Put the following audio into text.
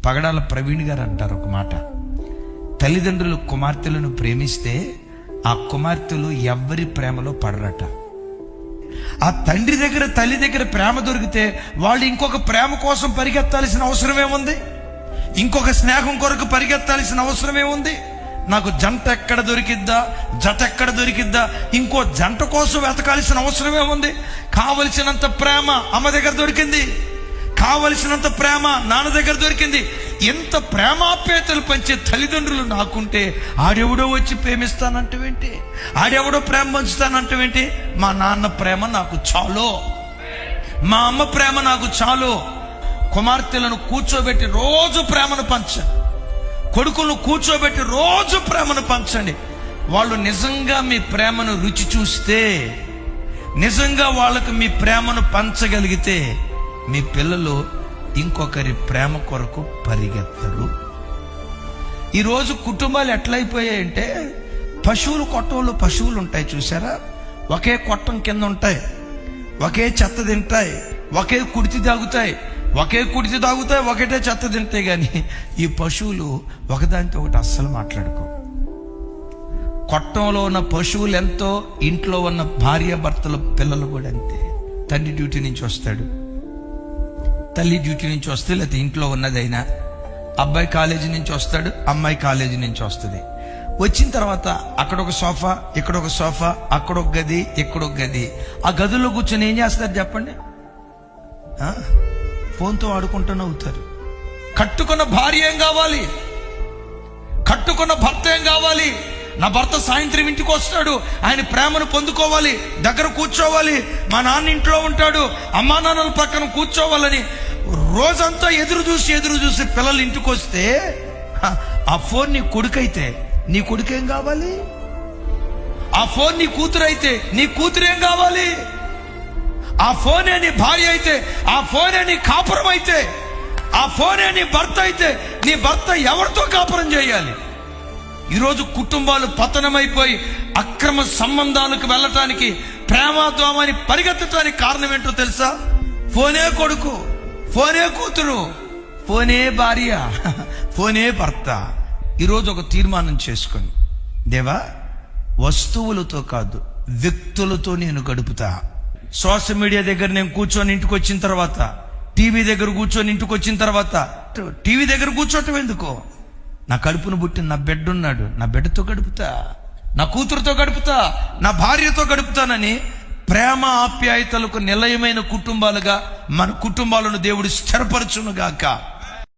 పగడాల ప్రవీణ్ గారు అంటారు ఒక మాట, తల్లిదండ్రులు కుమార్తెలను ప్రేమిస్తే ఆ కుమార్తెలు ఎవ్వరి ప్రేమలో పడరట. ఆ తండ్రి దగ్గర తల్లి దగ్గర ప్రేమ దొరికితే వాళ్ళు ఇంకొక ప్రేమ కోసం పరిగెత్తాల్సిన అవసరం ఏముంది? ఇంకొక స్నేహం కొరకు పరిగెత్తాల్సిన అవసరం ఏముంది? నాకు జంట ఎక్కడ దొరికిద్దా, జత ఎక్కడ దొరికిద్దా, ఇంకో జంట కోసం వెతకాల్సిన అవసరం ఏముంది? కావలసినంత ప్రేమ అమ్మ దగ్గర దొరికింది, కావలసినంత ప్రేమ నాన్న దగ్గర దొరికింది. ఎంత ప్రేమాప్యాయతలు పంచే తల్లిదండ్రులు నాకుంటే ఆడెవడో వచ్చి ప్రేమిస్తానంటవేంటి, ఆడెవడో ప్రేమ పంచుతానంటవేంటి? మా నాన్న ప్రేమ నాకు చాలు, మా అమ్మ ప్రేమ నాకు చాలు. కుమార్తెలను కూర్చోబెట్టి రోజు ప్రేమను పంచండి, కొడుకులను కూర్చోబెట్టి రోజు ప్రేమను పంచండి. వాళ్ళు నిజంగా మీ ప్రేమను రుచి చూస్తే, నిజంగా వాళ్ళకు మీ ప్రేమను పంచగలిగితే మీ పిల్లలు ఇంకొకరి ప్రేమ కొరకు పరిగెత్తరు. ఈరోజు కుటుంబాలు ఎట్లయిపోయాయంటే, పశువులు కొట్టంలో పశువులు ఉంటాయి చూసారా, ఒకే కొట్టం కింద ఉంటాయి, ఒకే చెత్త తింటాయి, ఒకే కుడితి తాగుతాయి, ఒకటే చెత్త తింటాయి. కానీ ఈ పశువులు ఒకదానితో ఒకటి అస్సలు మాట్లాడుకో. కొట్టంలో ఉన్న పశువులు ఎంతో, ఇంట్లో ఉన్న భార్య భర్తల పిల్లలు కూడా అంతే. తండ్రి డ్యూటీ నుంచి వస్తాడు, తల్లి డ్యూటీ నుంచి వస్తే, లేకపోతే ఇంట్లో ఉన్నదైనా, అబ్బాయి కాలేజీ నుంచి వస్తాడు, అమ్మాయి కాలేజీ నుంచి వస్తుంది. వచ్చిన తర్వాత అక్కడ ఒక సోఫా, ఇక్కడ ఒక సోఫా, అక్కడ ఒక గది, ఇక్కడ ఒక గది. ఆ గదుల్లో కూర్చొని ఏం చేస్తారు చెప్పండి? ఫోన్తో ఆడుకుంటూనే అవుతారు. కట్టుకున్న భార్య ఏం కావాలి, కట్టుకున్న భర్త ఏం కావాలి? నా భర్త సాయంత్రం ఇంటికి వస్తాడు, ఆయన ప్రేమను పొందుకోవాలి, దగ్గర కూర్చోవాలి, మా నాన్న ఇంట్లో ఉంటాడు, అమ్మా నాన్నల పక్కన కూర్చోవాలని రోజంతా ఎదురు చూసి పిల్లలు ఇంటికి వస్తే, ఆ ఫోన్ నీ కొడుకైతే నీ కొడుకేం కావాలి? ఆ ఫోన్ నీ కూతురు అయితే నీ కూతురేం కావాలి? ఆ ఫోనే నీ భార్య అయితే, ఆ ఫోనే నీ కాపురం అయితే, ఆ ఫోనే నీ భర్త అయితే నీ భర్త ఎవరితో కాపురం చేయాలి? ఈరోజు కుటుంబాలు పతనమైపోయి అక్రమ సంబంధాలకు వెళ్ళటానికి, ప్రేమాద్వామాన్ని పరిగెత్తడానికి కారణం ఏంటో తెలుసా? ఫోనే కొడుకు, ఫోనే కూతురు, ఫోనే భార్య, ఫోనే భర్త. ఈరోజు ఒక తీర్మానం చేసుకొని, దేవా, వస్తువులతో కాదు వ్యక్తులతో నేను గడుపుతా. సోషల్ మీడియా దగ్గర నేను కూర్చొని ఇంటికి వచ్చిన తర్వాత, టీవీ దగ్గర కూర్చొని ఇంటికి వచ్చిన తర్వాత, టీవీ దగ్గర కూర్చోటం ఎందుకో? నా కడుపును పుట్టిన నా బిడ్డ ఉన్నాడు, నా బిడ్డతో గడుపుతా, నా కూతురుతో గడుపుతా, నా భార్యతో గడుపుతానని ప్రేమ ఆప్యాయతలకు నిలయమైన కుటుంబాలుగా మన కుటుంబాలను దేవుడు స్థిరపరచునుగాక.